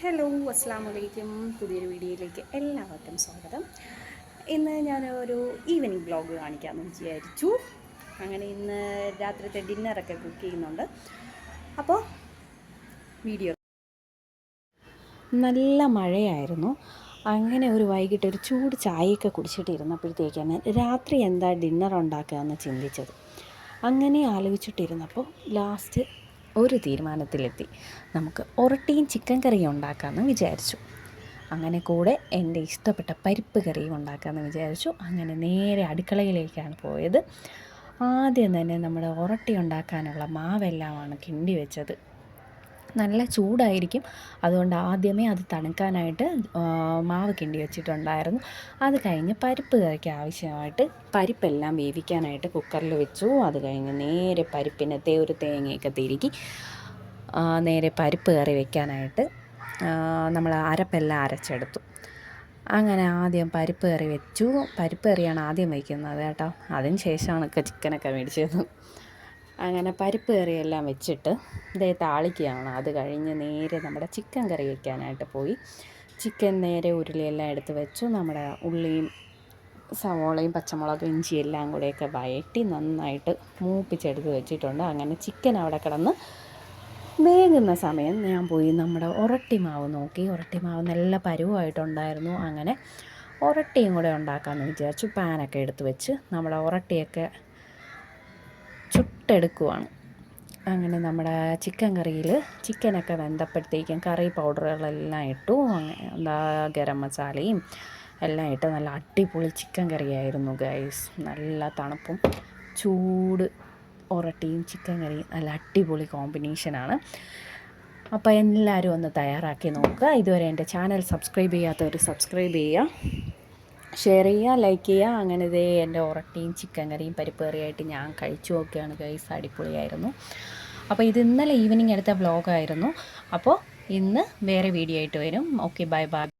Hello, അസ്സലാമു അലൈക്കും. പുതിയൊരു വീഡിയോയിലേക്ക് എല്ലാവർക്കും സ്വാഗതം. ഇന്ന് ഞാനൊരു ഈവനിങ് വ്ലോഗ് കാണിക്കാമെന്ന് വിചാരിച്ചു. അങ്ങനെ ഇന്ന് രാത്രിത്തെ ഡിന്നറൊക്കെ കുക്ക് ചെയ്യുന്നുണ്ട്. അപ്പോൾ വീഡിയോ നല്ല മഴയായിരുന്നു. അങ്ങനെ ഒരു വൈകിട്ട് ഒരു ചൂട് ചായയൊക്കെ കുടിച്ചിട്ടിരുന്നപ്പോഴത്തേക്കാണ് രാത്രി എന്താ ഡിന്നർ ഉണ്ടാക്കുകയെന്ന് ചിന്തിച്ചത്. അങ്ങനെ ആലോചിച്ചിട്ടിരുന്നപ്പോൾ ലാസ്റ്റ് ഒരു തീരുമാനത്തിലെത്തി. നമുക്ക് ഒറട്ടിയും ചിക്കൻ കറിയും ഉണ്ടാക്കാമെന്ന് വിചാരിച്ചു. അങ്ങനെ കൂടെ എൻ്റെ ഇഷ്ടപ്പെട്ട പരിപ്പ് കറിയും ഉണ്ടാക്കാമെന്ന് വിചാരിച്ചു. അങ്ങനെ നേരെ അടുക്കളയിലേക്കാണ് പോയത്. ആദ്യം തന്നെ നമ്മുടെ ഒറട്ടി ഉണ്ടാക്കാനുള്ള മാവെല്ലാമാണ് കിണ്ടി വെച്ചത്. നല്ല ചൂടായിരിക്കും, അതുകൊണ്ട് ആദ്യമേ അത് തണുക്കാനായിട്ട് മാവ് കിണ്ടി വെച്ചിട്ടുണ്ടായിരുന്നു. അത് കഴിഞ്ഞ് പരിപ്പ് കറിക്ക് ആവശ്യമായിട്ട് പരിപ്പെല്ലാം വേവിക്കാനായിട്ട് കുക്കറിൽ വെച്ചു. അത് കഴിഞ്ഞ് നേരെ പരിപ്പിനത്തെ ഒരു തേങ്ങയൊക്കെ തിരുകി നേരെ പരിപ്പ് കറി വെക്കാനായിട്ട് നമ്മൾ അരപ്പെല്ലാം അരച്ചെടുത്തു. അങ്ങനെ ആദ്യം പരിപ്പ് കറി വെച്ചു. പരിപ്പ് കറിയാണ് ആദ്യം വയ്ക്കുന്നത് കേട്ടോ. അതിന് ശേഷമാണ് ചിക്കനൊക്കെ മേടിച്ചത്. അങ്ങനെ പരിപ്പ് കറിയെല്ലാം വെച്ചിട്ട് ഇതേ താളിക്കുകയാണ്. അത് കഴിഞ്ഞ് നേരെ നമ്മുടെ ചിക്കൻ കറി വയ്ക്കാനായിട്ട് പോയി. ചിക്കൻ നേരെ ഉരുളിയെല്ലാം എടുത്ത് വെച്ചു. നമ്മുടെ ഉള്ളിയും സവോളയും പച്ചമുളകും ഇഞ്ചിയും എല്ലാം കൂടെയൊക്കെ വഴറ്റി നന്നായിട്ട് മൂപ്പിച്ചെടുത്ത് വെച്ചിട്ടുണ്ട്. അങ്ങനെ ചിക്കൻ അവിടെ കിടന്ന് വേകുന്ന സമയം ഞാൻ പോയി നമ്മുടെ ഉറട്ടി മാവ് നോക്കി. ഉറട്ടി മാവ് നല്ല പരുവായിട്ടുണ്ടായിരുന്നു. അങ്ങനെ ഉറട്ടിയും കൂടെ ഉണ്ടാക്കാമെന്ന് വിചാരിച്ചു. പാനൊക്കെ എടുത്ത് വെച്ച് നമ്മുടെ ഉറട്ടിയൊക്കെ ചുട്ടെടുക്കുവാണ്. അങ്ങനെ നമ്മുടെ ചിക്കൻ കറിയിൽ ചിക്കനൊക്കെ വെന്തപ്പോഴത്തേക്കും കറി പൗഡറുകളെല്ലാം ഇട്ടു. എന്താ ഗരം മസാലയും എല്ലാം ഇട്ട് നല്ല അടിപൊളി ചിക്കൻ കറിയായിരുന്നു ഗൈസ്. നല്ല തണുപ്പും ചൂട് ഒറട്ടിയും ചിക്കൻ കറിയും നല്ല അടിപൊളി കോമ്പിനേഷനാണ്. അപ്പോൾ എല്ലാവരും ഒന്ന് തയ്യാറാക്കി നോക്കുക. ഇതുവരെ എൻ്റെ ചാനൽ സബ്സ്ക്രൈബ് ചെയ്യാത്തവർ സബ്സ്ക്രൈബ് ചെയ്യുക, ഷെയർ ചെയ്യുക, ലൈക്ക് ചെയ്യുക. അങ്ങനെ ഇതേ എൻ്റെ ഒറട്ടിയും ചിക്കൻ കറിയും പരിപ്പ് കറിയായിട്ട് ഞാൻ കഴിച്ചു നോക്കുകയാണ് ഗൈസ്. അടിപൊളിയായിരുന്നു. അപ്പോൾ ഇത് ഇന്നലെ ഈവനിങ് എടുത്ത വ്ലോഗായിരുന്നു. അപ്പോൾ ഇന്ന് വേറെ വീഡിയോ ആയിട്ട് വരും. Okay, bye bye.